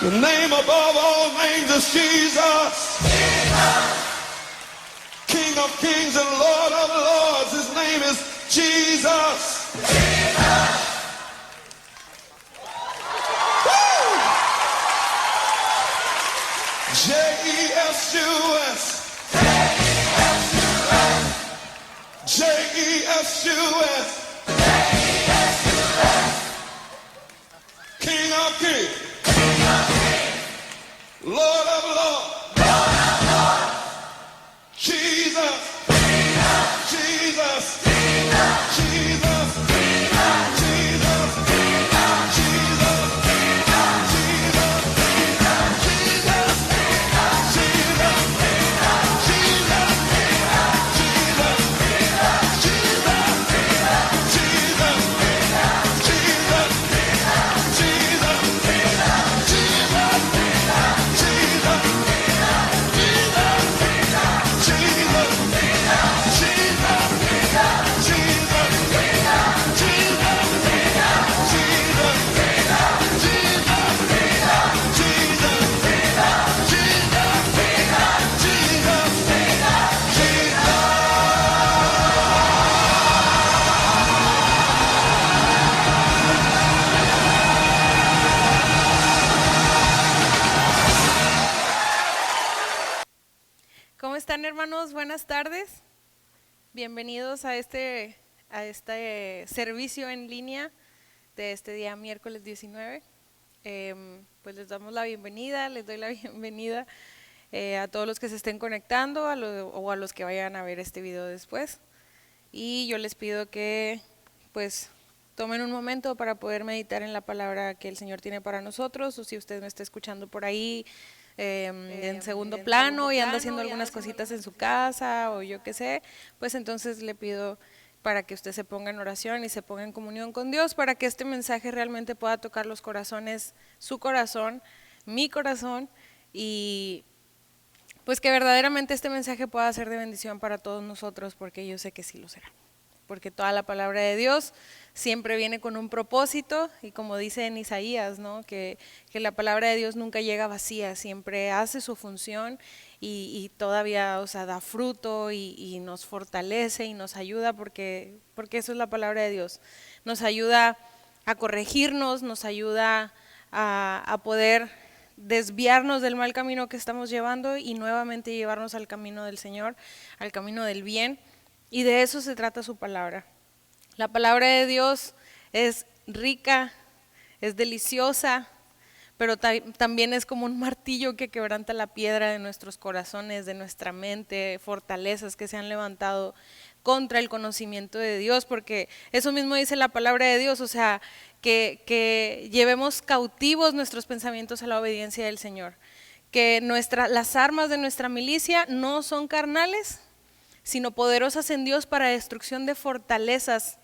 The name above all names is Jesus. King of kings and Lord of lords. His name is Jesus. J-E-S-U-S. J-E-S-U-S. King of kings. Lord of lords. Jesus. Jesus. Jesus. ¿Cómo están, hermanos? Buenas tardes. Bienvenidos a este servicio en línea de este día miércoles 19. Pues les damos la bienvenida, les doy la bienvenida a todos los que se estén conectando o a los que vayan a ver este video después. Y yo les pido que pues tomen un momento para poder meditar en la palabra que el Señor tiene para nosotros, o si usted me está escuchando por ahí en segundo plano y anda haciendo algunas cositas en su casa o yo qué sé, pues entonces le pido para que usted se ponga en oración y se ponga en comunión con Dios, para que este mensaje realmente pueda tocar los corazones, su corazón, mi corazón, y pues que verdaderamente este mensaje pueda ser de bendición para todos nosotros, porque yo sé que sí lo será. Porque toda la palabra de Dios siempre viene con un propósito, y como dice en Isaías, ¿no? que la palabra de Dios nunca llega vacía, siempre hace su función y todavía, o sea, da fruto y nos fortalece y nos ayuda, porque eso es la palabra de Dios. Nos ayuda a corregirnos, nos ayuda a poder desviarnos del mal camino que estamos llevando y nuevamente llevarnos al camino del Señor, al camino del bien. Y de eso se trata su palabra. La palabra de Dios es rica, es deliciosa, pero también es como un martillo que quebranta la piedra de nuestros corazones, de nuestra mente, fortalezas que se han levantado contra el conocimiento de Dios, porque eso mismo dice la palabra de Dios, o sea, que llevemos cautivos nuestros pensamientos a la obediencia del Señor, que las armas de nuestra milicia no son carnales, sino poderosas en Dios para destrucción de fortalezas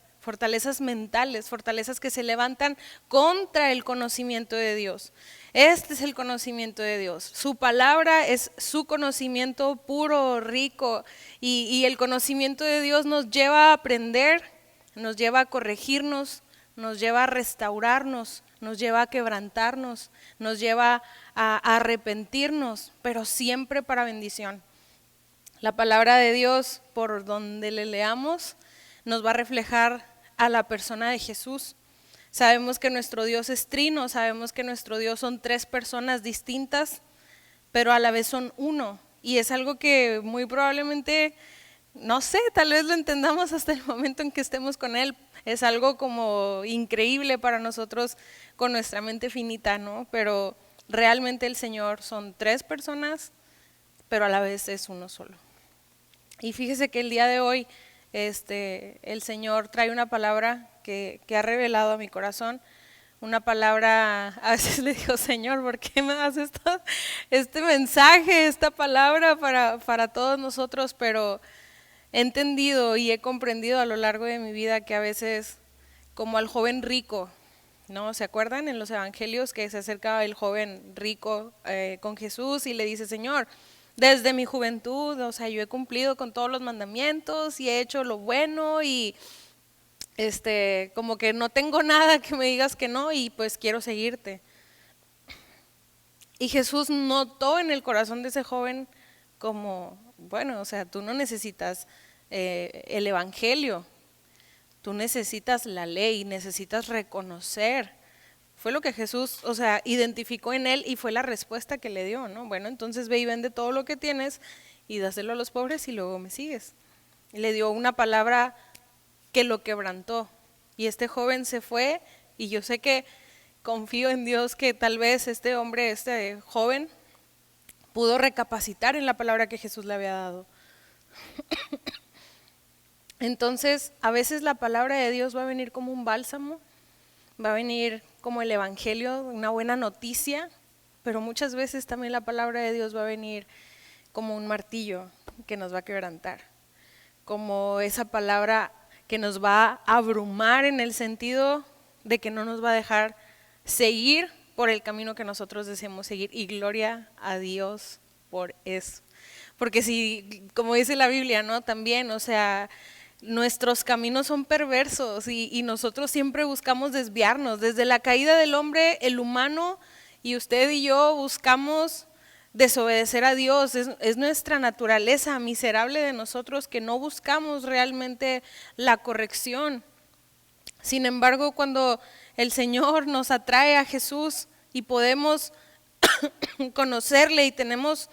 mentales, fortalezas que se levantan contra el conocimiento de Dios. Este es el conocimiento de Dios. Su palabra es su conocimiento puro, rico, y el conocimiento de Dios nos lleva a aprender, nos lleva a corregirnos, nos lleva a restaurarnos, nos lleva a quebrantarnos, nos lleva a arrepentirnos, pero siempre para bendición. La palabra de Dios, por donde le leamos, nos va a reflejar a la persona de Jesús. Sabemos que nuestro Dios es trino, sabemos que nuestro Dios son tres personas distintas, pero a la vez son uno. Y es algo que muy probablemente, no sé, tal vez lo entendamos hasta el momento en que estemos con Él. Es algo como increíble para nosotros con nuestra mente finita, ¿no? Pero realmente el Señor son tres personas, pero a la vez es uno solo. Y fíjese que el día de hoy el Señor trae una palabra que ha revelado a mi corazón, una palabra. A veces le digo, Señor, ¿por qué me das este mensaje, esta palabra para todos nosotros? Pero he entendido y he comprendido a lo largo de mi vida que a veces, como al joven rico, ¿no? ¿Se acuerdan en los evangelios que se acerca el joven rico con Jesús y le dice, Señor, desde mi juventud, o sea, yo he cumplido con todos los mandamientos y he hecho lo bueno y como que no tengo nada que me digas que no y pues quiero seguirte? Y Jesús notó en el corazón de ese joven como, bueno, o sea, tú no necesitas el evangelio, tú necesitas la ley, necesitas reconocer. Fue lo que Jesús, o sea, identificó en él y fue la respuesta que le dio, ¿no? Bueno, entonces ve y vende todo lo que tienes y dáselo a los pobres y luego me sigues. Y le dio una palabra que lo quebrantó. Y este joven se fue, y yo sé que confío en Dios que tal vez este hombre, este joven, pudo recapacitar en la palabra que Jesús le había dado. Entonces, a veces la palabra de Dios va a venir como un bálsamo, va a venir como el evangelio, una buena noticia, pero muchas veces también la palabra de Dios va a venir como un martillo que nos va a quebrantar, como esa palabra que nos va a abrumar en el sentido de que no nos va a dejar seguir por el camino que nosotros deseamos seguir, y gloria a Dios por eso. Porque si, como dice la Biblia, ¿no? También, o sea, nuestros caminos son perversos y nosotros siempre buscamos desviarnos. Desde la caída del hombre, el humano y usted y yo buscamos desobedecer a Dios. Es nuestra naturaleza miserable de nosotros que no buscamos realmente la corrección. Sin embargo, cuando el Señor nos atrae a Jesús y podemos conocerle y tenemos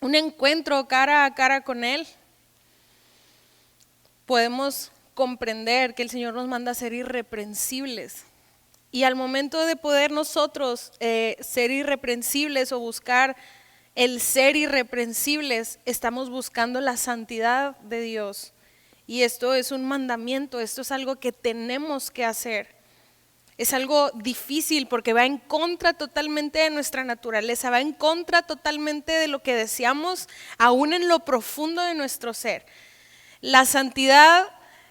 un encuentro cara a cara con Él, podemos comprender que el Señor nos manda a ser irreprensibles. Y al momento de poder nosotros ser irreprensibles o buscar el ser irreprensibles, estamos buscando la santidad de Dios. Y esto es un mandamiento, esto es algo que tenemos que hacer. Es algo difícil porque va en contra totalmente de nuestra naturaleza, va en contra totalmente de lo que deseamos, aún en lo profundo de nuestro ser. La santidad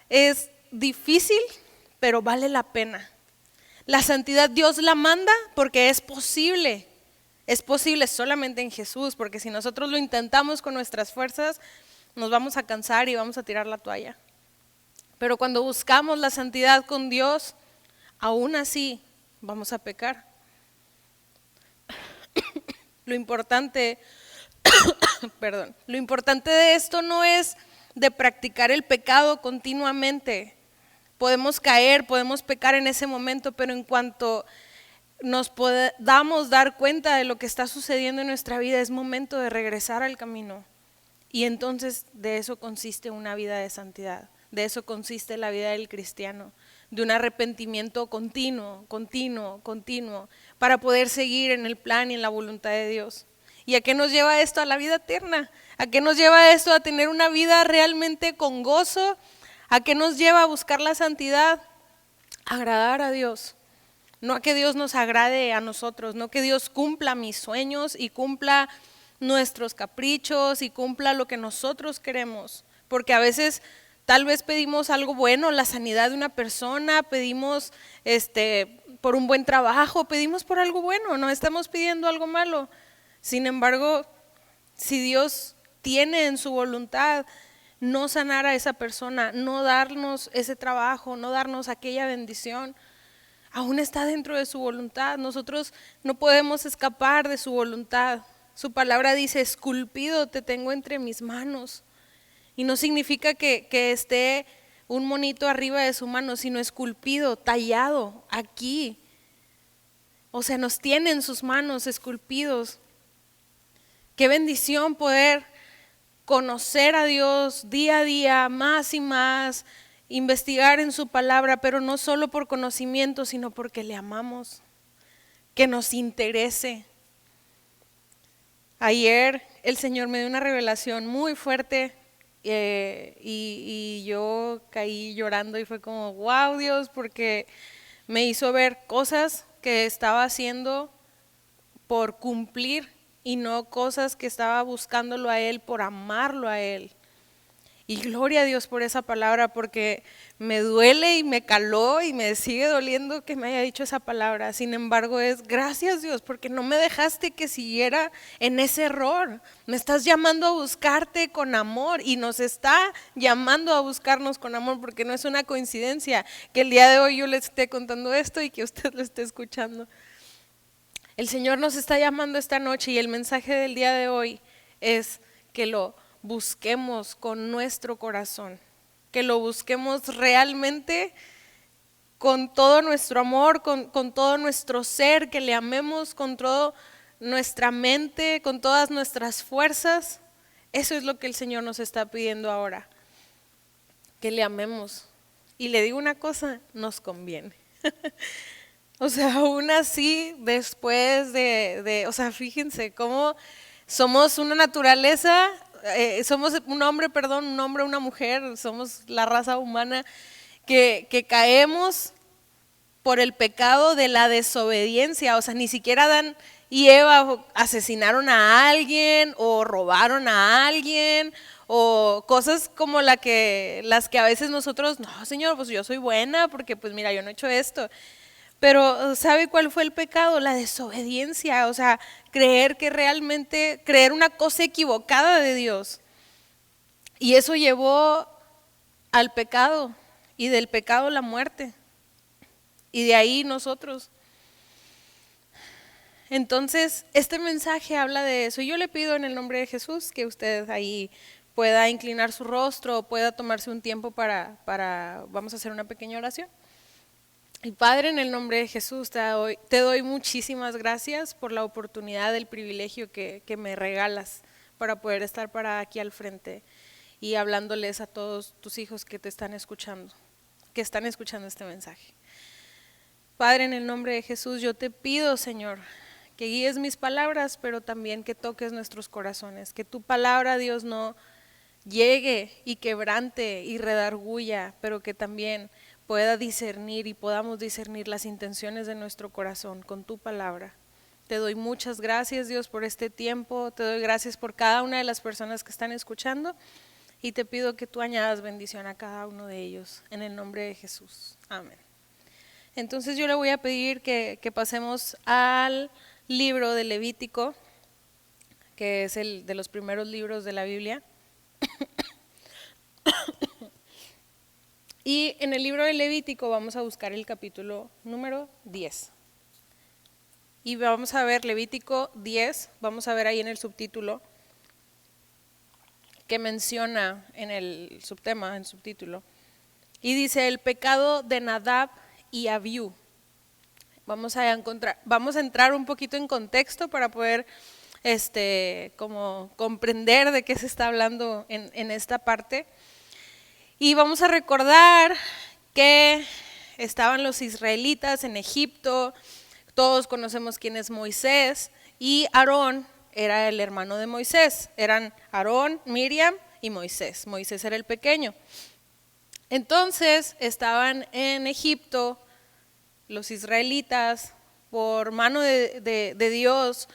es difícil, pero vale la pena. La santidad Dios la manda porque es posible solamente en Jesús, porque si nosotros lo intentamos con nuestras fuerzas, nos vamos a cansar y vamos a tirar la toalla. Pero cuando buscamos la santidad con Dios, aún así vamos a pecar. Lo importante de esto no es de practicar el pecado continuamente. Podemos caer, podemos pecar en ese momento, pero en cuanto nos podamos dar cuenta de lo que está sucediendo en nuestra vida, es momento de regresar al camino. Y entonces de eso consiste una vida de santidad, de eso consiste la vida del cristiano, de un arrepentimiento continuo, para poder seguir en el plan y en la voluntad de Dios. ¿Y a qué nos lleva esto? A la vida eterna. ¿A qué nos lleva esto? A tener una vida realmente con gozo. ¿A qué nos lleva a buscar la santidad? Agradar a Dios. No a que Dios nos agrade a nosotros, no que Dios cumpla mis sueños y cumpla nuestros caprichos y cumpla lo que nosotros queremos. Porque a veces tal vez pedimos algo bueno, la sanidad de una persona, pedimos por un buen trabajo, pedimos por algo bueno, no estamos pidiendo algo malo. Sin embargo, si Dios tiene en su voluntad no sanar a esa persona, no darnos ese trabajo, no darnos aquella bendición, aún está dentro de su voluntad. Nosotros no podemos escapar de su voluntad. Su palabra dice: esculpido te tengo entre mis manos. Y no significa que esté un monito arriba de su mano, sino esculpido, tallado aquí. O sea, nos tiene en sus manos esculpidos. Qué bendición poder conocer a Dios día a día, más y más, investigar en su palabra, pero no solo por conocimiento, sino porque le amamos, que nos interese. Ayer el Señor me dio una revelación muy fuerte y yo caí llorando y fue como, wow, Dios, porque me hizo ver cosas que estaba haciendo por cumplir y no cosas que estaba buscándolo a Él por amarlo a Él. Y gloria a Dios por esa palabra, porque me duele y me caló y me sigue doliendo que me haya dicho esa palabra. Sin embargo, es gracias Dios, porque no me dejaste que siguiera en ese error. Me estás llamando a buscarte con amor y nos está llamando a buscarnos con amor, porque no es una coincidencia que el día de hoy yo le esté contando esto y que usted lo esté escuchando. El Señor nos está llamando esta noche y el mensaje del día de hoy es que lo busquemos con nuestro corazón, que lo busquemos realmente con todo nuestro amor, con todo nuestro ser, que le amemos con toda nuestra mente, con todas nuestras fuerzas. Eso es lo que el Señor nos está pidiendo ahora, que le amemos. Y le digo una cosa, nos conviene. O sea, aún así, después o sea, fíjense cómo somos una naturaleza, somos un hombre, una mujer, somos la raza humana que caemos por el pecado de la desobediencia. O sea, ni siquiera Adán y Eva asesinaron a alguien o robaron a alguien o cosas como las que a veces nosotros, no, Señor, pues yo soy buena porque pues mira, yo no he hecho esto. Pero ¿sabe cuál fue el pecado? La desobediencia, o sea, creer una cosa equivocada de Dios. Y eso llevó al pecado y del pecado la muerte. Y de ahí nosotros. Entonces, este mensaje habla de eso. Y yo le pido en el nombre de Jesús que usted ahí pueda inclinar su rostro, pueda tomarse un tiempo vamos a hacer una pequeña oración. Y Padre, en el nombre de Jesús te doy muchísimas gracias por la oportunidad, el privilegio que me regalas para poder estar aquí al frente. y hablándoles a todos tus hijos que te están escuchando este mensaje. Padre, en el nombre de Jesús, yo te pido, Señor, que guíes mis palabras, pero también que toques nuestros corazones, que tu palabra, Dios, no llegue y quebrante y redarguya, pero que también pueda discernir y podamos discernir las intenciones de nuestro corazón con tu palabra. Te doy muchas gracias, Dios, por este tiempo, te doy gracias por cada una de las personas que están escuchando y te pido que tú añadas bendición a cada uno de ellos, en el nombre de Jesús. Amén. Entonces yo le voy a pedir que pasemos al libro de Levítico, que es el de los primeros libros de la Biblia. Y en el libro de Levítico vamos a buscar el capítulo número 10. Y vamos a ver Levítico 10, vamos a ver ahí en el subtítulo, que menciona en el subtema, en el subtítulo. Y dice, el pecado de Nadab y Abiú. Vamos a entrar un poquito en contexto para poder como comprender de qué se está hablando en esta parte. Y vamos a recordar que estaban los israelitas en Egipto, todos conocemos quién es Moisés, y Aarón era el hermano de Moisés, eran Aarón, Miriam y Moisés. Moisés era el pequeño. Entonces estaban en Egipto los israelitas por mano de Dios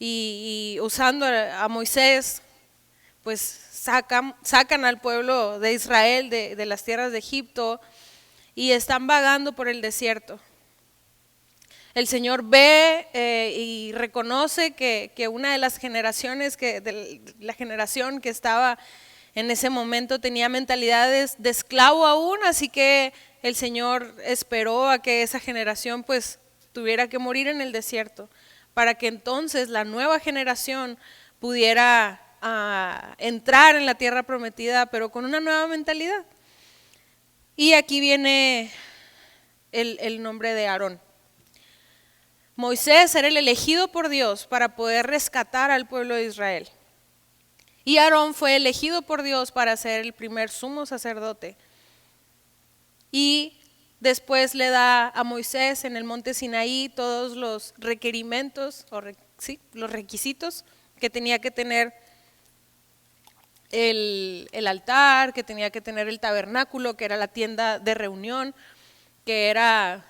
y usando a Moisés, pues sacan al pueblo de Israel de las tierras de Egipto y están vagando por el desierto. El Señor ve y reconoce que una de las generaciones, la generación que estaba en ese momento tenía mentalidades de esclavo aún, así que el Señor esperó a que esa generación pues tuviera que morir en el desierto, para que entonces la nueva generación pudiera entrar en la tierra prometida, pero con una nueva mentalidad. Y aquí viene el nombre de Aarón. Moisés era el elegido por Dios para poder rescatar al pueblo de Israel. Y Aarón fue elegido por Dios para ser el primer sumo sacerdote. Y después le da a Moisés en el monte Sinaí todos los requerimientos, los requisitos que tenía que tener el altar, que tenía que tener el tabernáculo, que era la tienda de reunión, que era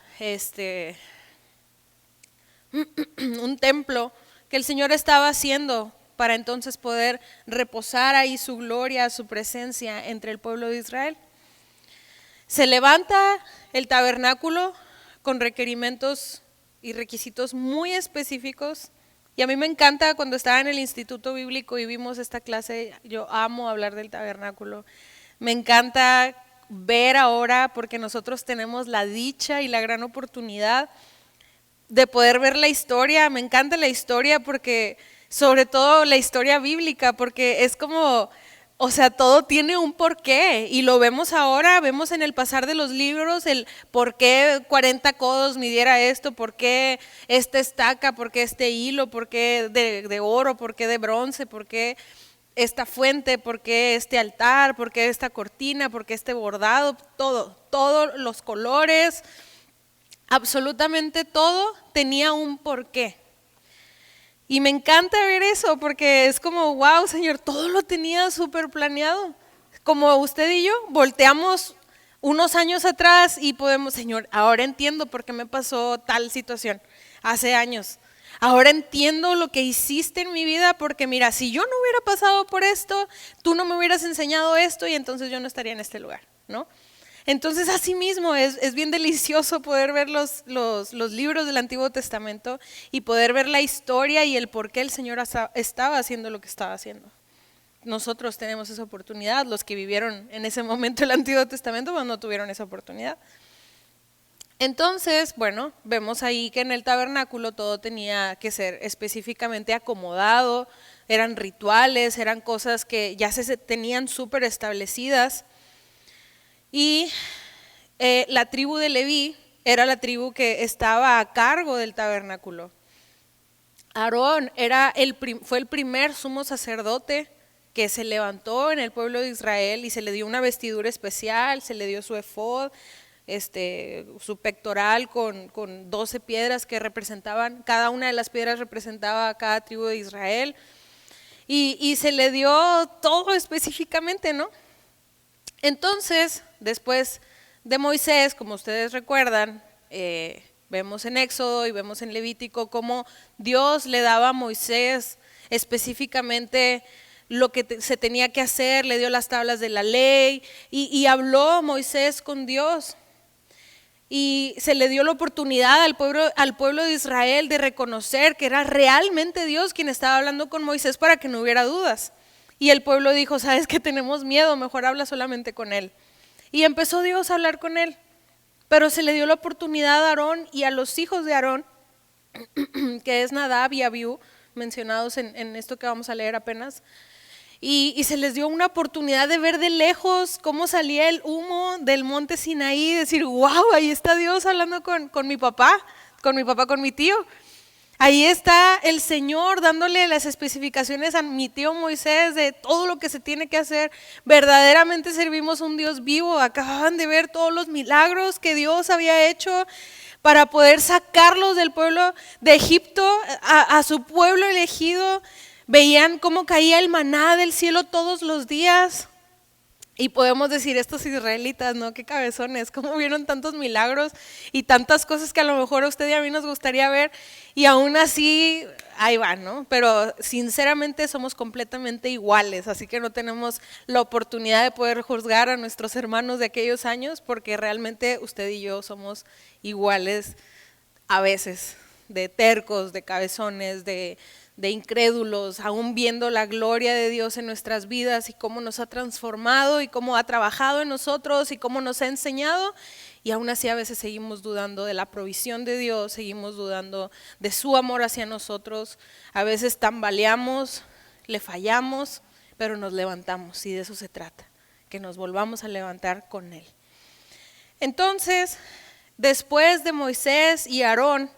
un templo que el Señor estaba haciendo para entonces poder reposar ahí su gloria, su presencia entre el pueblo de Israel. Se levanta el tabernáculo con requerimientos y requisitos muy específicos. Y a mí me encanta cuando estaba en el Instituto Bíblico y vimos esta clase, yo amo hablar del tabernáculo. Me encanta ver ahora porque nosotros tenemos la dicha y la gran oportunidad de poder ver la historia. Me encanta la historia porque, sobre todo la historia bíblica, porque es como, o sea, todo tiene un porqué y lo vemos ahora, vemos en el pasar de los libros el por qué 40 codos midiera esto, por qué esta estaca, por qué este hilo, por qué de oro, por qué de bronce, por qué esta fuente, por qué este altar, por qué esta cortina, por qué este bordado, todos los colores. Absolutamente todo tenía un porqué. Y me encanta ver eso porque es como, wow, Señor, todo lo tenía súper planeado. Como usted y yo volteamos unos años atrás y podemos, Señor, ahora entiendo por qué me pasó tal situación hace años. Ahora entiendo lo que hiciste en mi vida porque mira, si yo no hubiera pasado por esto, tú no me hubieras enseñado esto y entonces yo no estaría en este lugar, ¿no? Entonces así mismo es bien delicioso poder ver los libros del Antiguo Testamento y poder ver la historia y el por qué el Señor estaba haciendo lo que estaba haciendo. Nosotros tenemos esa oportunidad, los que vivieron en ese momento el Antiguo Testamento pues no tuvieron esa oportunidad. Entonces, bueno, vemos ahí que en el tabernáculo todo tenía que ser específicamente acomodado, eran rituales, eran cosas que ya se tenían súper establecidas. Y la tribu de Leví era la tribu que estaba a cargo del tabernáculo. Aarón fue el primer sumo sacerdote que se levantó en el pueblo de Israel y se le dio una vestidura especial, se le dio su efod, su pectoral con 12 piedras que representaban, cada una de las piedras representaba a cada tribu de Israel, y se le dio todo específicamente, ¿no? Entonces, después de Moisés, como ustedes recuerdan, vemos en Éxodo y vemos en Levítico cómo Dios le daba a Moisés específicamente lo que se tenía que hacer, le dio las tablas de la ley y habló Moisés con Dios. Y se le dio la oportunidad al pueblo de Israel de reconocer que era realmente Dios quien estaba hablando con Moisés para que no hubiera dudas. Y el pueblo dijo, sabes que tenemos miedo, mejor habla solamente con él. Y empezó Dios a hablar con él, pero se le dio la oportunidad a Aarón y a los hijos de Aarón, que es Nadab y Abiú, mencionados en esto que vamos a leer apenas. Y se les dio una oportunidad de ver de lejos cómo salía el humo del monte Sinaí y decir, wow, ahí está Dios hablando con mi papá, con mi tío. Ahí está el Señor dándole las especificaciones a mi tío Moisés de todo lo que se tiene que hacer. Verdaderamente servimos a un Dios vivo. Acababan de ver todos los milagros que Dios había hecho para poder sacarlos del pueblo de Egipto a su pueblo elegido. Veían cómo caía el maná del cielo todos los días. Y podemos decir, estos israelitas, ¿no? Qué cabezones, cómo vieron tantos milagros y tantas cosas que a lo mejor a usted y a mí nos gustaría ver, y aún así, ahí van, ¿no? Pero sinceramente somos completamente iguales, así que no tenemos la oportunidad de poder juzgar a nuestros hermanos de aquellos años, porque realmente usted y yo somos iguales a veces, de tercos, de cabezones, de incrédulos, aún viendo la gloria de Dios en nuestras vidas y cómo nos ha transformado y cómo ha trabajado en nosotros y cómo nos ha enseñado, y aún así a veces seguimos dudando de la provisión de Dios, seguimos dudando de su amor hacia nosotros, a veces tambaleamos, le fallamos, pero nos levantamos, y de eso se trata, que nos volvamos a levantar con Él. Entonces, después de Moisés y Aarón,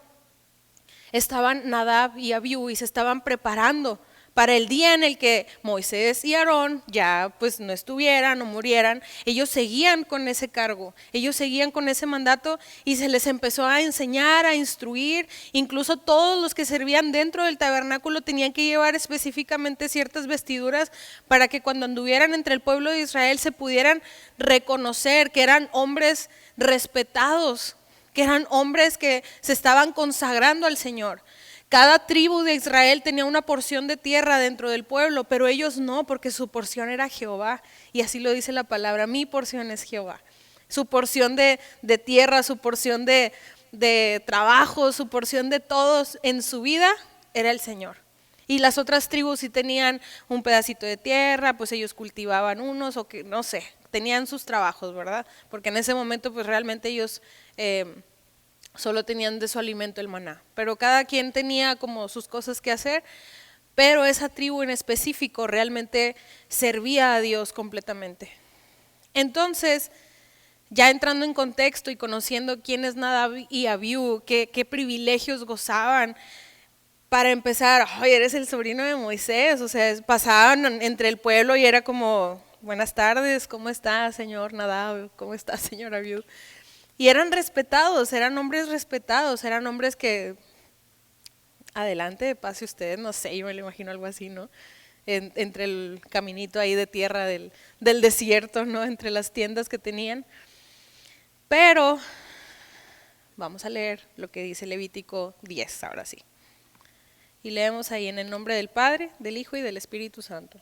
estaban Nadab y Abiú y se estaban preparando para el día en el que Moisés y Aarón ya pues no estuvieran o murieran. Ellos seguían con ese cargo, ellos seguían con ese mandato, y se les empezó a enseñar, a instruir. Incluso todos los que servían dentro del tabernáculo tenían que llevar específicamente ciertas vestiduras para que cuando anduvieran entre el pueblo de Israel se pudieran reconocer que eran hombres respetados, que eran hombres que se estaban consagrando al Señor. Cada tribu de Israel tenía una porción de tierra dentro del pueblo, pero ellos no, porque su porción era Jehová. Y así lo dice la palabra, mi porción es Jehová. Su porción de tierra, su porción de trabajo, su porción de todos en su vida era el Señor. Y las otras tribus sí tenían un pedacito de tierra, pues ellos cultivaban unos, o que no sé, tenían sus trabajos, ¿verdad? Porque en ese momento pues realmente ellos solo tenían de su alimento el maná, pero cada quien tenía como sus cosas que hacer, pero esa tribu en específico realmente servía a Dios completamente. Entonces, ya entrando en contexto y conociendo quién es Nadab y Abiú, qué privilegios gozaban. Para empezar, oye, eres el sobrino de Moisés, o sea, pasaban entre el pueblo y era como, buenas tardes, ¿cómo está, señor Nadab? ¿Cómo está, señor Abiú? Y eran respetados, eran hombres respetados, eran hombres que, adelante, pase usted, no sé, yo me lo imagino algo así, ¿no? Entre el caminito ahí de tierra del desierto, ¿no? Entre las tiendas que tenían. Pero vamos a leer lo que dice Levítico 10, ahora sí. Y leemos ahí en el nombre del Padre, del Hijo y del Espíritu Santo.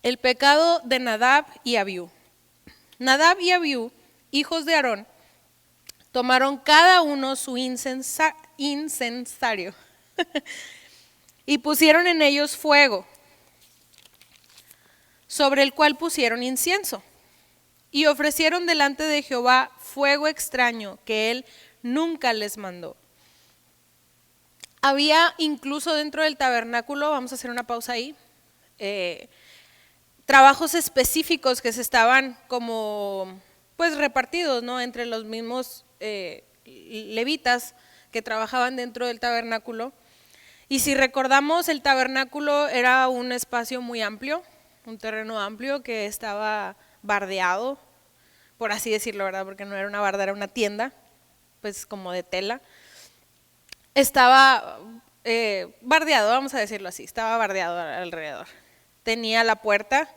El pecado de Nadab y Abiú. Nadab y Abiú, hijos de Aarón, tomaron cada uno su incensario y pusieron en ellos fuego, sobre el cual pusieron incienso, y ofrecieron delante de Jehová fuego extraño que él nunca les mandó. Había incluso dentro del tabernáculo, vamos a hacer una pausa ahí, trabajos específicos que se estaban como pues repartidos, ¿no? Entre los mismos levitas que trabajaban dentro del tabernáculo, Y si recordamos, el tabernáculo era un espacio muy amplio, un terreno amplio que estaba bardeado, por así decirlo, ¿verdad? Porque no era una barda, era una tienda, pues como de tela. Estaba bardeado, vamos a decirlo así, estaba bardeado alrededor. Tenía la puerta,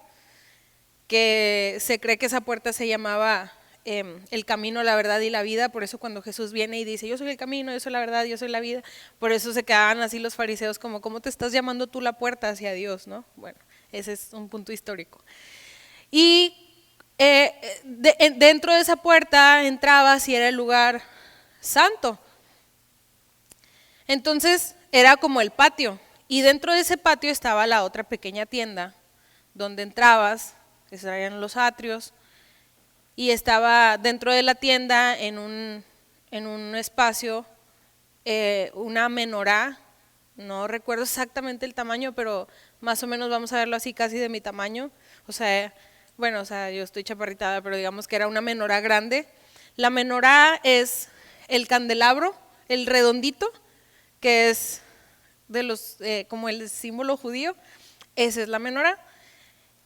que se cree que esa puerta se llamaba el camino, la verdad y la vida. Por eso cuando Jesús viene y dice, yo soy el camino, yo soy la verdad, yo soy la vida, por eso se quedaban así los fariseos como, ¿cómo te estás llamando tú la puerta hacia Dios? ¿No? Bueno, ese es un punto histórico. Y dentro de esa puerta entrabas y era el lugar santo. Entonces era como el patio, y dentro de ese patio estaba la otra pequeña tienda donde entrabas, que eran los atrios, y estaba dentro de la tienda en un espacio una menorá. No recuerdo exactamente el tamaño, pero más o menos vamos a verlo así, casi de mi tamaño. O sea, bueno, o sea, yo estoy chaparritada, pero digamos que era una menorá grande. La menorá es el candelabro, el redondito, que es de los como el símbolo judío. Esa es la menorá.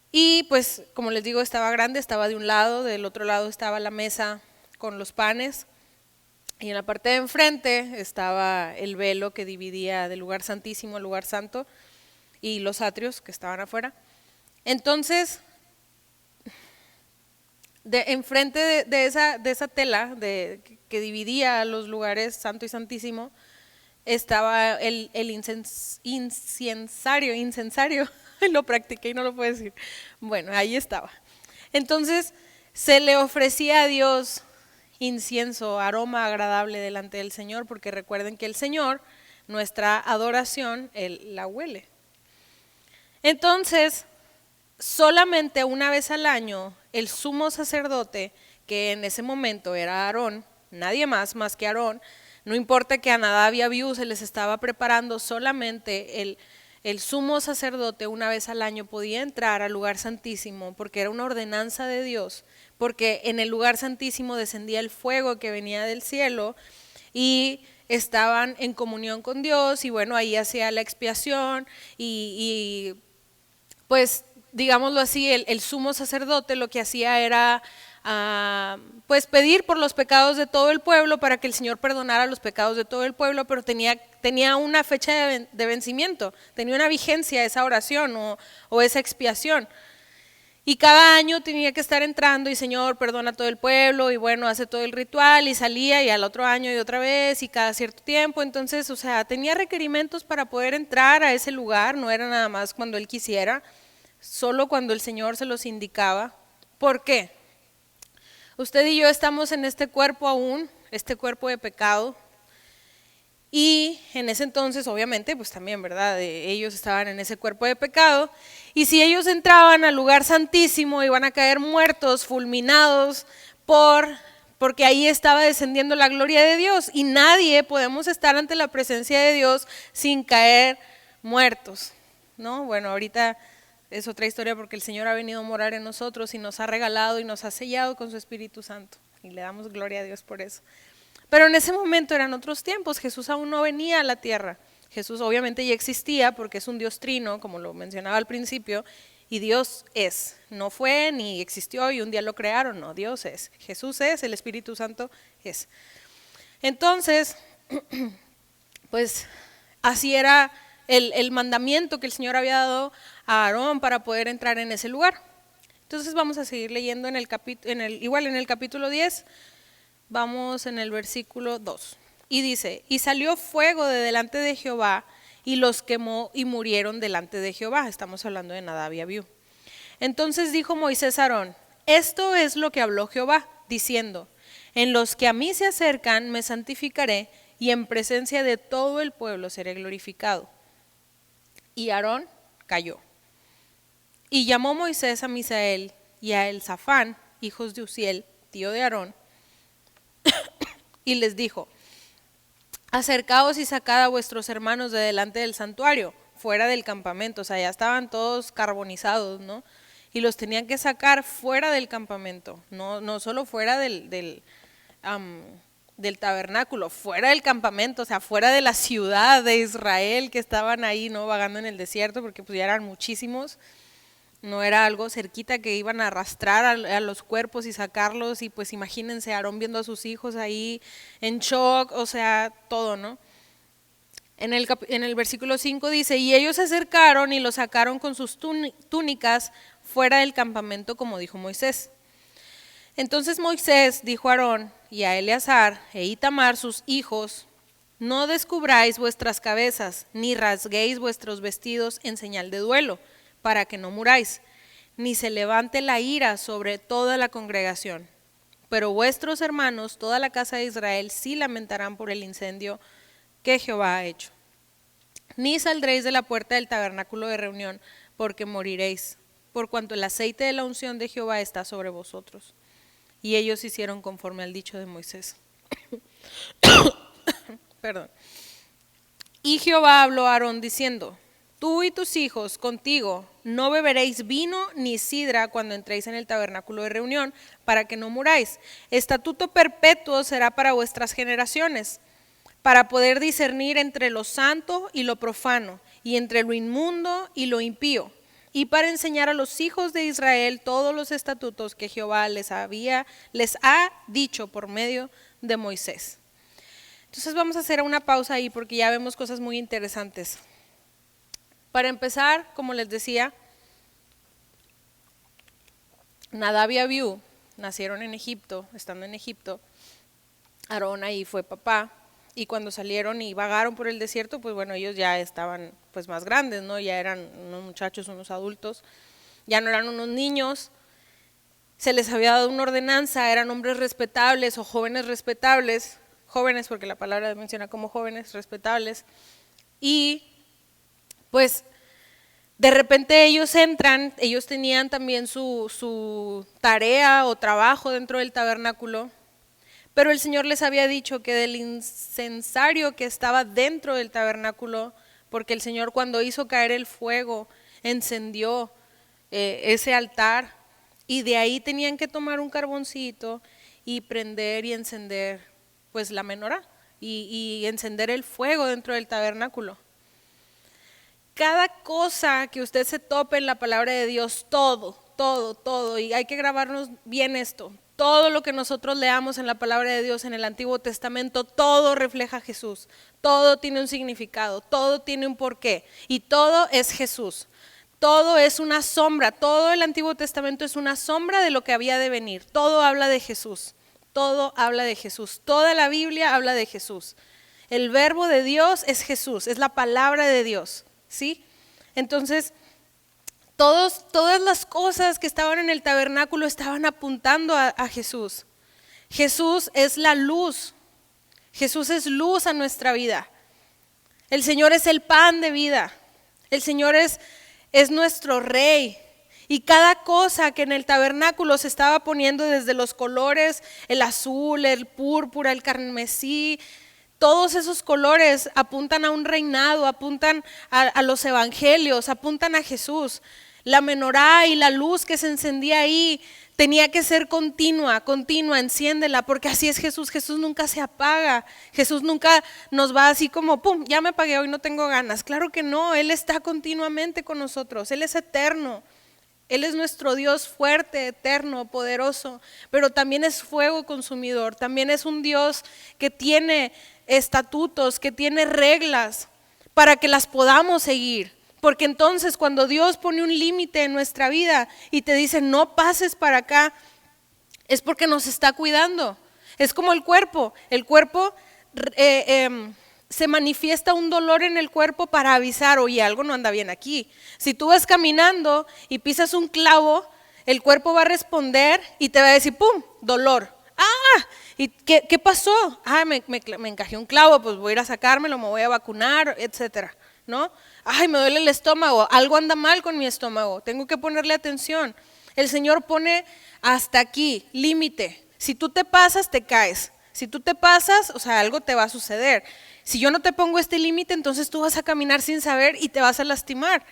Y pues, como les digo, estaba grande, estaba de un lado, del otro lado estaba la mesa con los panes, y en la parte de enfrente estaba el velo que dividía del lugar santísimo al lugar santo, y los atrios que estaban afuera. Entonces, enfrente de esa tela que dividía los lugares santo y santísimo, estaba el incensario, lo practiqué y no lo puedo decir. Bueno, ahí estaba. Entonces se le ofrecía a Dios incienso, aroma agradable delante del Señor, porque recuerden que el Señor, nuestra adoración, Él la huele. Entonces, solamente una vez al año, el sumo sacerdote, que en ese momento era Aarón, nadie más que Aarón, no importa que a Nadab y Abiú se les estaba preparando, solamente el sumo sacerdote una vez al año podía entrar al lugar santísimo, porque era una ordenanza de Dios, porque en el lugar santísimo descendía el fuego que venía del cielo y estaban en comunión con Dios, y bueno, ahí hacía la expiación y pues digámoslo así, el sumo sacerdote lo que hacía era pues pedir por los pecados de todo el pueblo para que el Señor perdonara los pecados de todo el pueblo, pero tenía una fecha de vencimiento, tenía una vigencia esa oración o esa expiación. Y cada año tenía que estar entrando y Señor, perdona a todo el pueblo, y bueno, hace todo el ritual y salía, y al otro año y otra vez y cada cierto tiempo. Entonces, o sea, tenía requerimientos para poder entrar a ese lugar, no era nada más cuando él quisiera, solo cuando el Señor se los indicaba. ¿Por qué? Usted y yo estamos en este cuerpo aún, este cuerpo de pecado, y en ese entonces, obviamente, pues también, ¿verdad? Ellos estaban en ese cuerpo de pecado, y si ellos entraban al lugar santísimo, iban a caer muertos, fulminados, porque ahí estaba descendiendo la gloria de Dios, y nadie podemos estar ante la presencia de Dios sin caer muertos, ¿no? Bueno, ahorita es otra historia, porque el Señor ha venido a morar en nosotros y nos ha regalado y nos ha sellado con su Espíritu Santo, y le damos gloria a Dios por eso. Pero en ese momento eran otros tiempos, Jesús aún no venía a la tierra. Jesús obviamente ya existía porque es un Dios trino, como lo mencionaba al principio, y Dios es, no fue ni existió y un día lo crearon, no, Dios es, Jesús es, el Espíritu Santo es. Entonces, pues así era el mandamiento que el Señor había dado a Aarón para poder entrar en ese lugar. Entonces vamos a seguir leyendo igual en el capítulo 10, vamos en el versículo 2. Y dice, y salió fuego de delante de Jehová y los quemó y murieron delante de Jehová. Estamos hablando de Nadab y Abiú. Entonces dijo Moisés a Aarón, esto es lo que habló Jehová, diciendo, en los que a mí se acercan me santificaré, y en presencia de todo el pueblo seré glorificado. Y Aarón cayó. Y llamó Moisés a Misael y a Elzafán, hijos de Uziel, tío de Aarón, y les dijo, acercaos y sacad a vuestros hermanos de delante del santuario, fuera del campamento. O sea, ya estaban todos carbonizados, ¿no? Y los tenían que sacar fuera del campamento, no solo fuera del tabernáculo, fuera del campamento, o sea, fuera de la ciudad de Israel, que estaban ahí, ¿no? Vagando en el desierto, porque pues ya eran muchísimos. No era algo cerquita que iban a arrastrar a los cuerpos y sacarlos, y pues imagínense Aarón viendo a sus hijos ahí en shock, o sea, todo, ¿no? En el versículo 5 dice, y ellos se acercaron y lo sacaron con sus túnicas fuera del campamento, como dijo Moisés. Entonces Moisés dijo a Aarón y a Eleazar e Itamar sus hijos, no descubráis vuestras cabezas, ni rasguéis vuestros vestidos en señal de duelo, para que no muráis, ni se levante la ira sobre toda la congregación. Pero vuestros hermanos, toda la casa de Israel, sí lamentarán por el incendio que Jehová ha hecho. Ni saldréis de la puerta del tabernáculo de reunión, porque moriréis, por cuanto el aceite de la unción de Jehová está sobre vosotros. Y ellos hicieron conforme al dicho de Moisés. Perdón. Y Jehová habló a Aarón diciendo, tú y tus hijos contigo no beberéis vino ni sidra cuando entréis en el tabernáculo de reunión, para que no muráis. Estatuto perpetuo será para vuestras generaciones, para poder discernir entre lo santo y lo profano, y entre lo inmundo y lo impío, y para enseñar a los hijos de Israel todos los estatutos que Jehová les ha dicho por medio de Moisés. Entonces vamos a hacer una pausa ahí porque ya vemos cosas muy interesantes. Para empezar, como les decía, Nadab y Abiú nacieron en Egipto, estando en Egipto. Aarón ahí fue papá, y cuando salieron y vagaron por el desierto, pues bueno, ellos ya estaban pues más grandes, ¿no? Ya eran unos muchachos, unos adultos, ya no eran unos niños. Se les había dado una ordenanza, eran hombres respetables o jóvenes respetables, jóvenes porque la palabra menciona como jóvenes respetables, y pues de repente ellos entran, ellos tenían también su tarea o trabajo dentro del tabernáculo, pero el Señor les había dicho que del incensario que estaba dentro del tabernáculo, porque el Señor cuando hizo caer el fuego, encendió ese altar, y de ahí tenían que tomar un carboncito y prender y encender pues la menorá y encender el fuego dentro del tabernáculo. Cada cosa que usted se tope en la palabra de Dios, todo, y hay que grabarnos bien esto, todo lo que nosotros leamos en la palabra de Dios en el Antiguo Testamento, todo refleja a Jesús, todo tiene un significado, todo tiene un porqué, y todo es Jesús. Todo es una sombra, todo el Antiguo Testamento es una sombra de lo que había de venir, todo habla de Jesús, todo habla de Jesús, toda la Biblia habla de Jesús. El verbo de Dios es Jesús, es la palabra de Dios, ¿sí? Entonces, todas las cosas que estaban en el tabernáculo estaban apuntando a Jesús. Jesús es la luz, Jesús es luz a nuestra vida. El Señor es el pan de vida, el Señor es nuestro rey, y cada cosa que en el tabernáculo se estaba poniendo, desde los colores, el azul, el púrpura, el carmesí, todos esos colores apuntan a un reinado, apuntan a los evangelios, apuntan a Jesús. La menorá y la luz que se encendía ahí tenía que ser continua, enciéndela, porque así es Jesús. Jesús nunca se apaga, Jesús nunca nos va así como, pum, ya me apagué, hoy no tengo ganas. Claro que no, Él está continuamente con nosotros, Él es eterno, Él es nuestro Dios fuerte, eterno, poderoso, pero también es fuego consumidor, también es un Dios que tiene estatutos, que tiene reglas para que las podamos seguir. Porque entonces cuando Dios pone un límite en nuestra vida y te dice no pases para acá, es porque nos está cuidando. Es como el cuerpo se manifiesta un dolor en el cuerpo para avisar, oye, algo no anda bien aquí. Si tú vas caminando y pisas un clavo, el cuerpo va a responder y te va a decir, pum, dolor. ¿Y qué pasó? Me encajé un clavo, pues voy a ir a sacármelo, me voy a vacunar, etcétera, ¿no? Me duele el estómago, algo anda mal con mi estómago, tengo que ponerle atención. El Señor pone hasta aquí, límite. Si tú te pasas, te caes. Si tú te pasas, o sea, algo te va a suceder. Si yo no te pongo este límite, entonces tú vas a caminar sin saber y te vas a lastimar.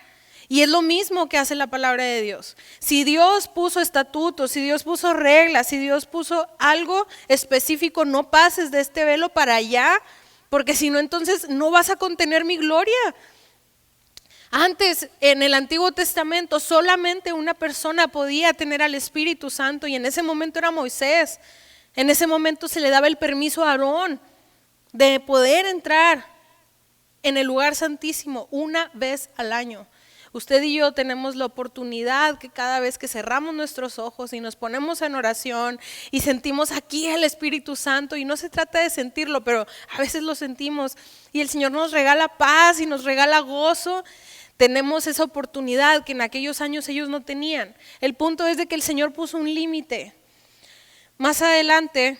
Y es lo mismo que hace la palabra de Dios. Si Dios puso estatutos, si Dios puso reglas, si Dios puso algo específico, no pases de este velo para allá, porque si no, entonces no vas a contener mi gloria. Antes, en el Antiguo Testamento, solamente una persona podía tener al Espíritu Santo y en ese momento era Moisés. En ese momento se le daba el permiso a Aarón de poder entrar en el lugar santísimo una vez al año. Usted y yo tenemos la oportunidad que cada vez que cerramos nuestros ojos y nos ponemos en oración y sentimos aquí el Espíritu Santo, y no se trata de sentirlo, pero a veces lo sentimos y el Señor nos regala paz y nos regala gozo. Tenemos esa oportunidad que en aquellos años ellos no tenían. El punto es de que el Señor puso un límite. Más adelante,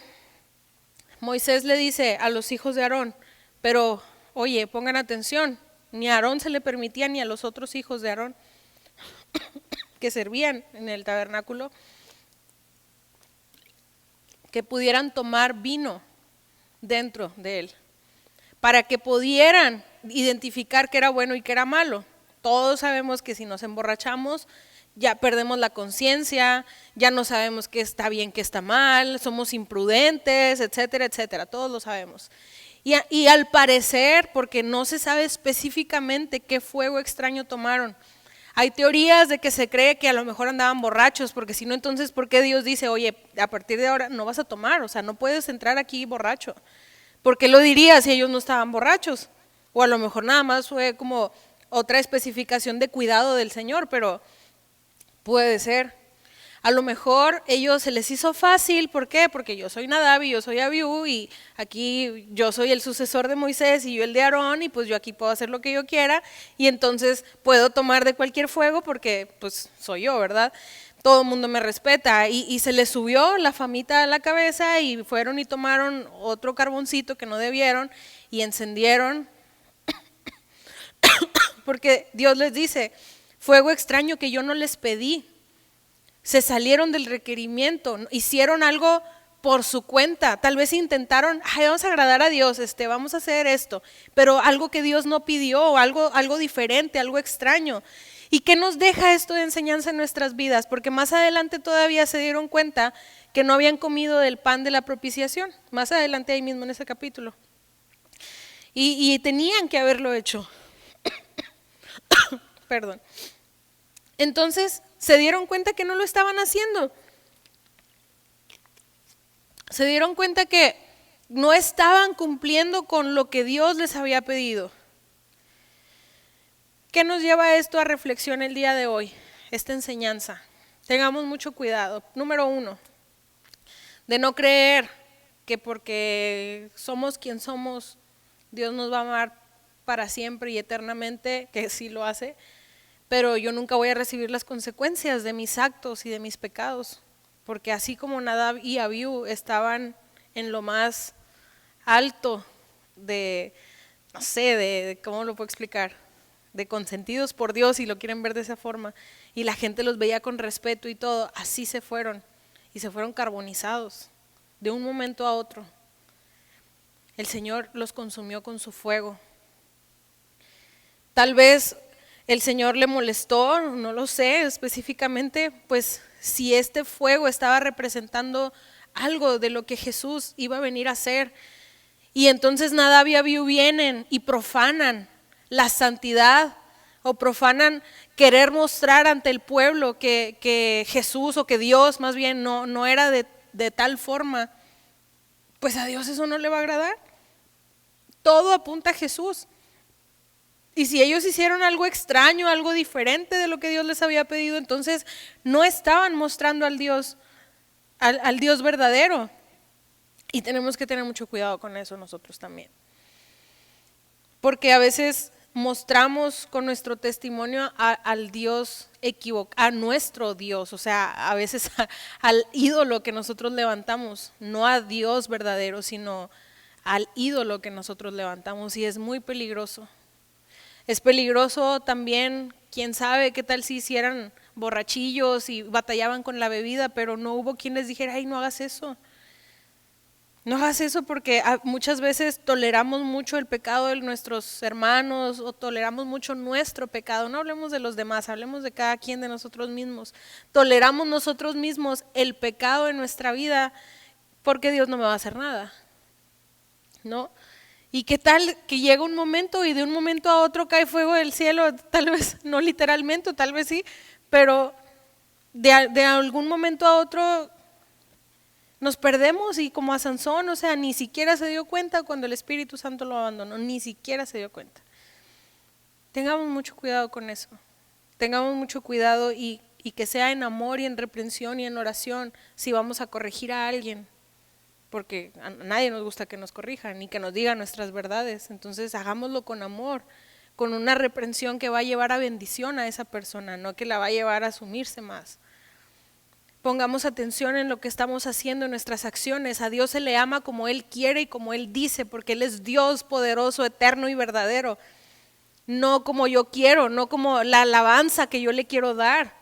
Moisés le dice a los hijos de Aarón, pero oye, pongan atención, ni a Aarón se le permitía ni a los otros hijos de Aarón que servían en el tabernáculo que pudieran tomar vino dentro de él, para que pudieran identificar qué era bueno y qué era malo. Todos sabemos que si nos emborrachamos ya perdemos la conciencia, ya no sabemos qué está bien, qué está mal, somos imprudentes, etcétera, etcétera, todos lo sabemos. Y al parecer, porque no se sabe específicamente qué fuego extraño tomaron, hay teorías de que se cree que a lo mejor andaban borrachos, porque si no, entonces, ¿por qué Dios dice, oye, a partir de ahora no vas a tomar? O sea, no puedes entrar aquí borracho. ¿Por qué lo diría si ellos no estaban borrachos? O a lo mejor nada más fue como otra especificación de cuidado del Señor, pero puede ser. A lo mejor ellos se les hizo fácil, ¿por qué? Porque yo soy Nadab y yo soy Abiú y aquí yo soy el sucesor de Moisés y yo el de Aarón y pues yo aquí puedo hacer lo que yo quiera y entonces puedo tomar de cualquier fuego porque pues soy yo, ¿verdad? Todo el mundo me respeta y se les subió la famita a la cabeza y fueron y tomaron otro carboncito que no debieron y encendieron porque Dios les dice, fuego extraño que yo no les pedí. Se salieron del requerimiento, hicieron algo por su cuenta, tal vez intentaron, vamos a agradar a Dios, vamos a hacer esto, pero algo que Dios no pidió, algo diferente, algo extraño. ¿Y qué nos deja esto de enseñanza en nuestras vidas? Porque más adelante todavía se dieron cuenta que no habían comido del pan de la propiciación, más adelante ahí mismo en ese capítulo. Y tenían que haberlo hecho. Perdón. Entonces se dieron cuenta que no lo estaban haciendo. Se dieron cuenta que no estaban cumpliendo con lo que Dios les había pedido. ¿Qué nos lleva esto a reflexión el día de hoy? Esta enseñanza. Tengamos mucho cuidado. Número 1, de no creer que porque somos quien somos, Dios nos va a amar para siempre y eternamente, que sí lo hace, pero yo nunca voy a recibir las consecuencias de mis actos y de mis pecados, porque así como Nadab y Abiú estaban en lo más alto de, no sé, de ¿cómo lo puedo explicar? De consentidos por Dios, y lo quieren ver de esa forma, y la gente los veía con respeto y todo, así se fueron, y se fueron carbonizados de un momento a otro. El Señor los consumió con su fuego. Tal vez el Señor le molestó, no lo sé específicamente, pues si este fuego estaba representando algo de lo que Jesús iba a venir a hacer. Y entonces Nadab y Abiú vienen y profanan la santidad o profanan querer mostrar ante el pueblo que Jesús o que Dios más bien no era de tal forma. Pues a Dios eso no le va a agradar. Todo apunta a Jesús. Y si ellos hicieron algo extraño, algo diferente de lo que Dios les había pedido, entonces no estaban mostrando al Dios verdadero. Y tenemos que tener mucho cuidado con eso nosotros también. Porque a veces mostramos con nuestro testimonio al Dios equivocado, a nuestro Dios, o sea, a veces al ídolo que nosotros levantamos, no a Dios verdadero, sino al ídolo que nosotros levantamos, y es muy peligroso. Es peligroso también, quién sabe qué tal si hicieran borrachillos y batallaban con la bebida, pero no hubo quien les dijera, ay, no hagas eso. No hagas eso porque muchas veces toleramos mucho el pecado de nuestros hermanos o toleramos mucho nuestro pecado. No hablemos de los demás, hablemos de cada quien, de nosotros mismos. Toleramos nosotros mismos el pecado en nuestra vida porque Dios no me va a hacer nada, ¿no? ¿Y qué tal que llega un momento y de un momento a otro cae fuego del cielo? Tal vez no literalmente, tal vez sí, pero de algún momento a otro nos perdemos y como a Sansón, o sea, ni siquiera se dio cuenta cuando el Espíritu Santo lo abandonó, ni siquiera se dio cuenta. Tengamos mucho cuidado con eso, tengamos mucho cuidado y que sea en amor y en reprensión y en oración si vamos a corregir a alguien, porque a nadie nos gusta que nos corrijan ni que nos digan nuestras verdades, entonces hagámoslo con amor, con una reprensión que va a llevar a bendición a esa persona, no que la va a llevar a sumirse más. Pongamos atención en lo que estamos haciendo, en nuestras acciones. A Dios se le ama como Él quiere y como Él dice, porque Él es Dios poderoso, eterno y verdadero. No como yo quiero, no como la alabanza que yo le quiero dar.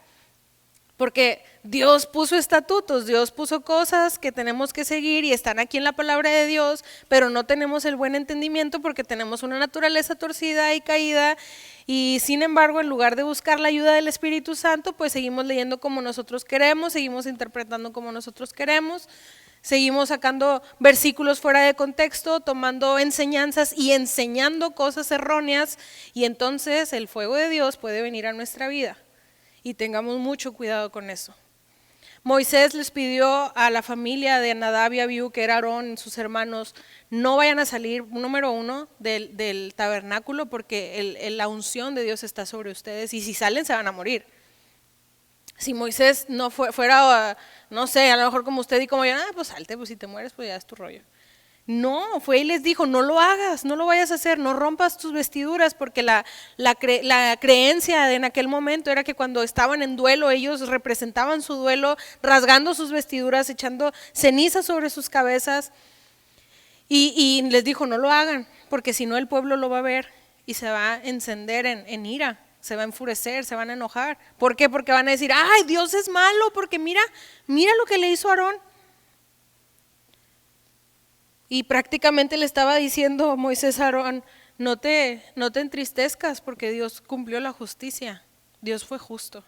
Porque Dios puso estatutos, Dios puso cosas que tenemos que seguir y están aquí en la palabra de Dios, pero no tenemos el buen entendimiento porque tenemos una naturaleza torcida y caída y sin embargo en lugar de buscar la ayuda del Espíritu Santo, pues seguimos leyendo como nosotros queremos, seguimos interpretando como nosotros queremos, seguimos sacando versículos fuera de contexto, tomando enseñanzas y enseñando cosas erróneas y entonces el fuego de Dios puede venir a nuestra vida. Y tengamos mucho cuidado con eso. Moisés les pidió a la familia de Nadab y Abiú, que era Aarón, sus hermanos, no vayan a salir, número uno, del tabernáculo porque la unción de Dios está sobre ustedes y si salen se van a morir. Si Moisés no fuera, no sé, a lo mejor como usted y como yo, pues salte, pues si te mueres, pues ya es tu rollo. No, fue y les dijo, no lo hagas, no lo vayas a hacer, no rompas tus vestiduras, porque la creencia en aquel momento era que cuando estaban en duelo, ellos representaban su duelo, rasgando sus vestiduras, echando ceniza sobre sus cabezas, y les dijo, no lo hagan, porque si no el pueblo lo va a ver y se va a encender en ira, se va a enfurecer, se van a enojar. ¿Por qué? Porque van a decir, ay, Dios es malo, porque mira lo que le hizo a Aarón. Y prácticamente le estaba diciendo Moisés a Aarón, no te entristezcas porque Dios cumplió la justicia, Dios fue justo,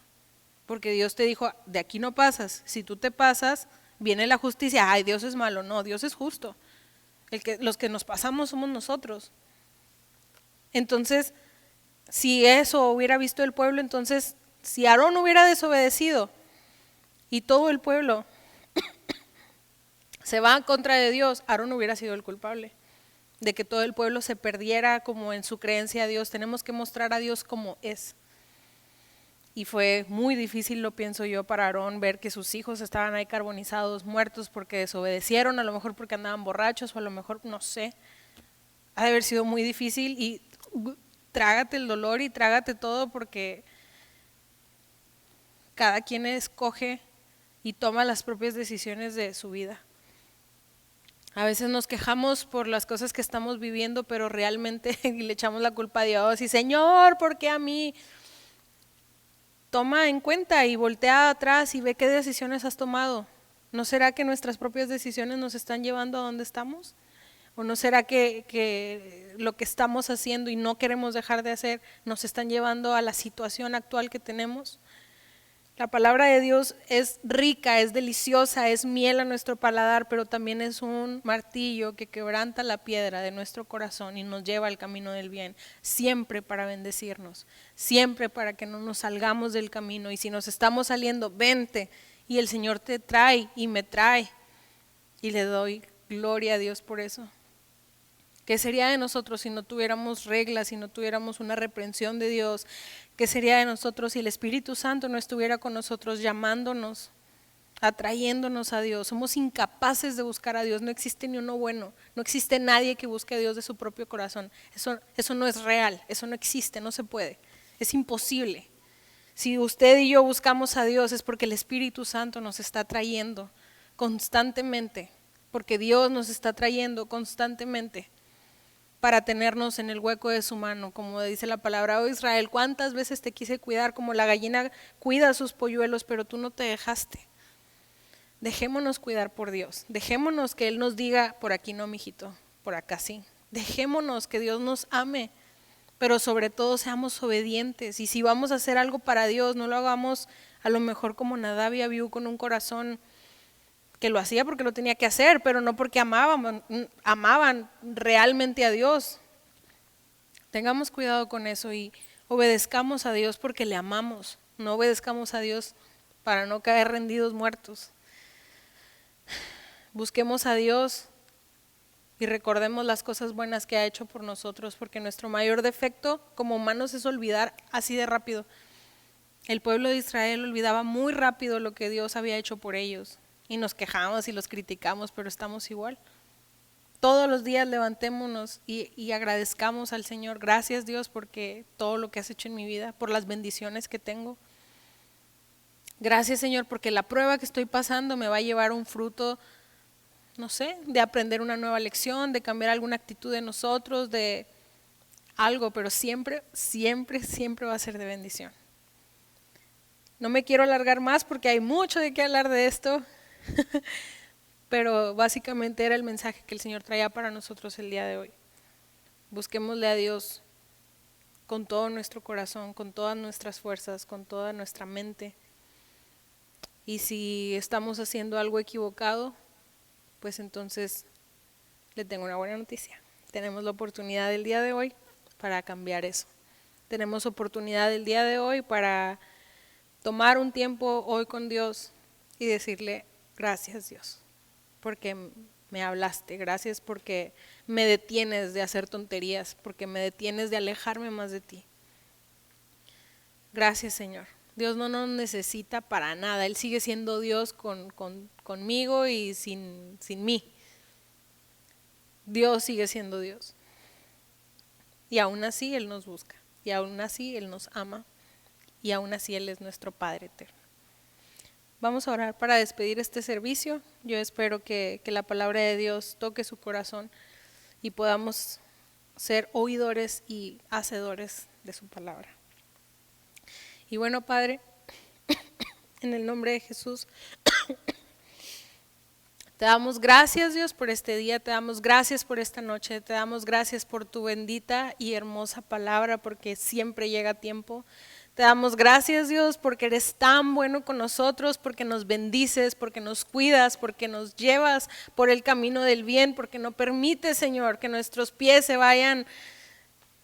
porque Dios te dijo, de aquí no pasas, si tú te pasas, viene la justicia, ay, Dios es malo, no, Dios es justo, los que nos pasamos somos nosotros. Entonces, si eso hubiera visto el pueblo, entonces, si Aarón hubiera desobedecido y todo el pueblo se va en contra de Dios, Aarón hubiera sido el culpable de que todo el pueblo se perdiera como en su creencia a Dios. Tenemos que mostrar a Dios como es. Y fue muy difícil, lo pienso yo, para Aarón ver que sus hijos estaban ahí carbonizados, muertos porque desobedecieron, a lo mejor porque andaban borrachos o a lo mejor, no sé. Ha de haber sido muy difícil y trágate el dolor y trágate todo porque cada quien escoge y toma las propias decisiones de su vida. A veces nos quejamos por las cosas que estamos viviendo, pero realmente le echamos la culpa a Dios y Señor, ¿por qué a mí? Toma en cuenta y voltea atrás y ve qué decisiones has tomado. ¿No será que nuestras propias decisiones nos están llevando a donde estamos? ¿O no será que lo que estamos haciendo y no queremos dejar de hacer nos están llevando a la situación actual que tenemos? La palabra de Dios es rica, es deliciosa, es miel a nuestro paladar, pero también es un martillo que quebranta la piedra de nuestro corazón y nos lleva al camino del bien, siempre para bendecirnos, siempre para que no nos salgamos del camino. Y si nos estamos saliendo, vente, y el Señor te trae y me trae, y le doy gloria a Dios por eso. ¿Qué sería de nosotros si no tuviéramos reglas, si no tuviéramos una reprensión de Dios? ¿Qué sería de nosotros si el Espíritu Santo no estuviera con nosotros llamándonos, atrayéndonos a Dios? Somos incapaces de buscar a Dios, no existe ni uno bueno, no existe nadie que busque a Dios de su propio corazón. Eso no es real, eso no existe, no se puede, es imposible. Si usted y yo buscamos a Dios es porque el Espíritu Santo nos está trayendo constantemente, porque Dios nos está trayendo constantemente para tenernos en el hueco de su mano, como dice la palabra, oh Israel, ¿cuántas veces te quise cuidar como la gallina cuida a sus polluelos, pero tú no te dejaste Dejémonos cuidar por Dios. Dejémonos que Él nos diga, por aquí no, mijito, por acá sí. Dejémonos que Dios nos ame, pero sobre todo seamos obedientes. Y si vamos a hacer algo para Dios, no lo hagamos a lo mejor como Nadab y Abiú, con un corazón que lo hacía porque lo tenía que hacer, pero no porque amaban realmente a Dios. Tengamos cuidado con eso y obedezcamos a Dios porque le amamos. No obedezcamos a Dios para no caer rendidos muertos. Busquemos a Dios y recordemos las cosas buenas que ha hecho por nosotros, porque nuestro mayor defecto como humanos es olvidar así de rápido. El pueblo de Israel olvidaba muy rápido lo que Dios había hecho por ellos y nos quejamos y los criticamos, pero estamos igual. Todos los días levantémonos y agradezcamos al Señor. Gracias, Dios, porque todo lo que has hecho en mi vida, por las bendiciones que tengo. Gracias, Señor, porque la prueba que estoy pasando me va a llevar un fruto, no sé, de aprender una nueva lección, de cambiar alguna actitud de nosotros, de algo, pero siempre, siempre, siempre va a ser de bendición. No me quiero alargar más porque hay mucho de qué hablar de esto, pero básicamente era el mensaje que el Señor traía para nosotros el día de hoy. Busquémosle a Dios con todo nuestro corazón, con todas nuestras fuerzas, con toda nuestra mente. Y si estamos haciendo algo equivocado, pues entonces le tengo una buena noticia. Tenemos la oportunidad del día de hoy para cambiar eso. Tenemos oportunidad del día de hoy para tomar un tiempo hoy con Dios y decirle, gracias Dios, porque me hablaste, gracias porque me detienes de hacer tonterías, porque me detienes de alejarme más de ti. Gracias, Señor. Dios no nos necesita para nada, Él sigue siendo Dios conmigo y sin mí. Dios sigue siendo Dios. Y aún así Él nos busca, y aún así Él nos ama, y aún así Él es nuestro Padre eterno. Vamos a orar para despedir este servicio. Yo espero que la palabra de Dios toque su corazón y podamos ser oidores y hacedores de su palabra. Y bueno, Padre, en el nombre de Jesús, te damos gracias, Dios, por este día, te damos gracias por esta noche, te damos gracias por tu bendita y hermosa palabra, porque siempre llega a tiempo. Te damos gracias, Dios, porque eres tan bueno con nosotros, porque nos bendices, porque nos cuidas, porque nos llevas por el camino del bien, porque no permites, Señor, que nuestros pies se vayan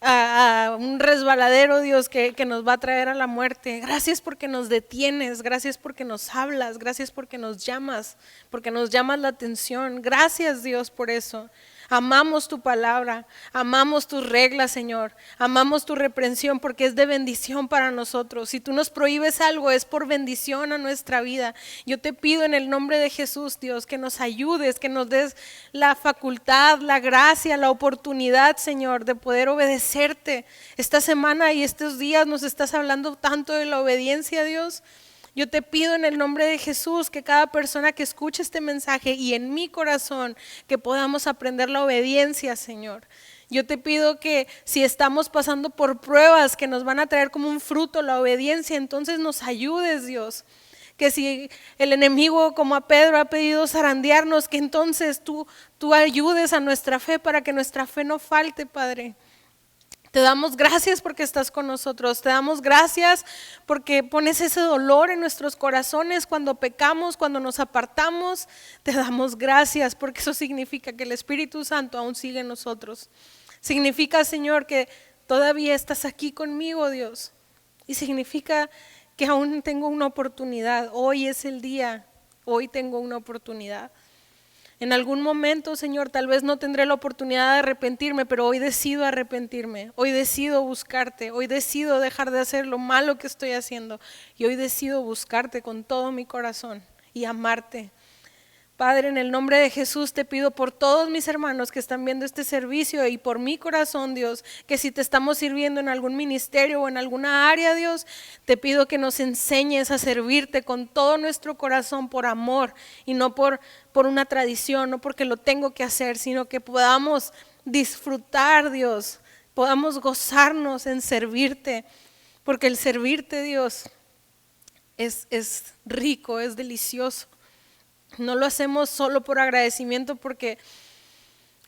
a un resbaladero, Dios, que nos va a traer a la muerte. Gracias porque nos detienes, gracias porque nos hablas, gracias porque nos llamas la atención. Gracias, Dios, por eso. Amamos tu palabra, amamos tus reglas, Señor, amamos tu reprensión porque es de bendición para nosotros. Si tú nos prohíbes algo es por bendición a nuestra vida. Yo te pido en el nombre de Jesús, Dios, que nos ayudes, que nos des la facultad, la gracia, la oportunidad, Señor, de poder obedecerte. Esta semana y estos días nos estás hablando tanto de la obediencia, Dios. Yo te pido en el nombre de Jesús que cada persona que escuche este mensaje y en mi corazón que podamos aprender la obediencia, Señor. Yo te pido que si estamos pasando por pruebas que nos van a traer como un fruto la obediencia, entonces nos ayudes, Dios. Que si el enemigo, como a Pedro, ha pedido zarandearnos, que entonces tú ayudes a nuestra fe para que nuestra fe no falte, Padre. Te damos gracias porque estás con nosotros, te damos gracias porque pones ese dolor en nuestros corazones cuando pecamos, cuando nos apartamos. Te damos gracias porque eso significa que el Espíritu Santo aún sigue en nosotros. Significa, Señor, que todavía estás aquí conmigo, Dios. Y significa que aún tengo una oportunidad. Hoy es el día, hoy tengo una oportunidad. En algún momento, Señor, tal vez no tendré la oportunidad de arrepentirme, pero hoy decido arrepentirme, hoy decido buscarte, hoy decido dejar de hacer lo malo que estoy haciendo y hoy decido buscarte con todo mi corazón y amarte. Padre, en el nombre de Jesús te pido por todos mis hermanos que están viendo este servicio y por mi corazón, Dios, que si te estamos sirviendo en algún ministerio o en alguna área, Dios, te pido que nos enseñes a servirte con todo nuestro corazón por amor y no por una tradición, no porque lo tengo que hacer, sino que podamos disfrutar, Dios, podamos gozarnos en servirte, porque el servirte, Dios, es rico, es delicioso. No lo hacemos solo por agradecimiento, porque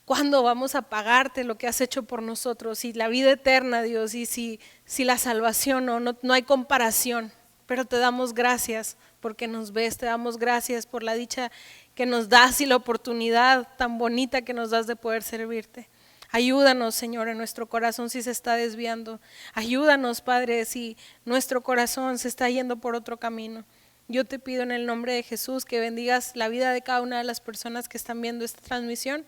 ¿cuándo vamos a pagarte lo que has hecho por nosotros? Y la vida eterna, Dios, y si la salvación, no hay comparación. Pero te damos gracias porque nos ves, te damos gracias por la dicha que nos das y la oportunidad tan bonita que nos das de poder servirte. Ayúdanos, Señor, en nuestro corazón si se está desviando. Ayúdanos, Padre, si nuestro corazón se está yendo por otro camino. Yo te pido en el nombre de Jesús que bendigas la vida de cada una de las personas que están viendo esta transmisión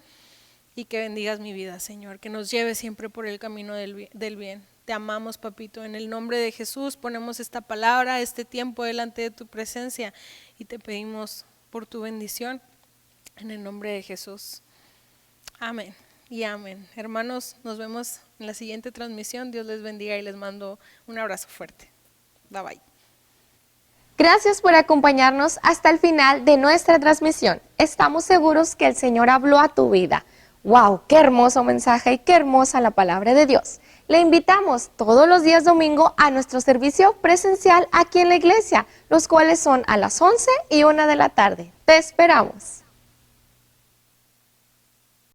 y que bendigas mi vida, Señor, que nos lleve siempre por el camino del bien. Te amamos, papito. En el nombre de Jesús ponemos esta palabra, este tiempo delante de tu presencia y te pedimos por tu bendición en el nombre de Jesús. Amén y amén. Hermanos, nos vemos en la siguiente transmisión. Dios les bendiga y les mando un abrazo fuerte. Bye bye. Gracias por acompañarnos hasta el final de nuestra transmisión. Estamos seguros que el Señor habló a tu vida. ¡Wow! ¡Qué hermoso mensaje y qué hermosa la palabra de Dios! Le invitamos todos los días domingo a nuestro servicio presencial aquí en la iglesia, los cuales son a las 11 y 1 de la tarde. ¡Te esperamos!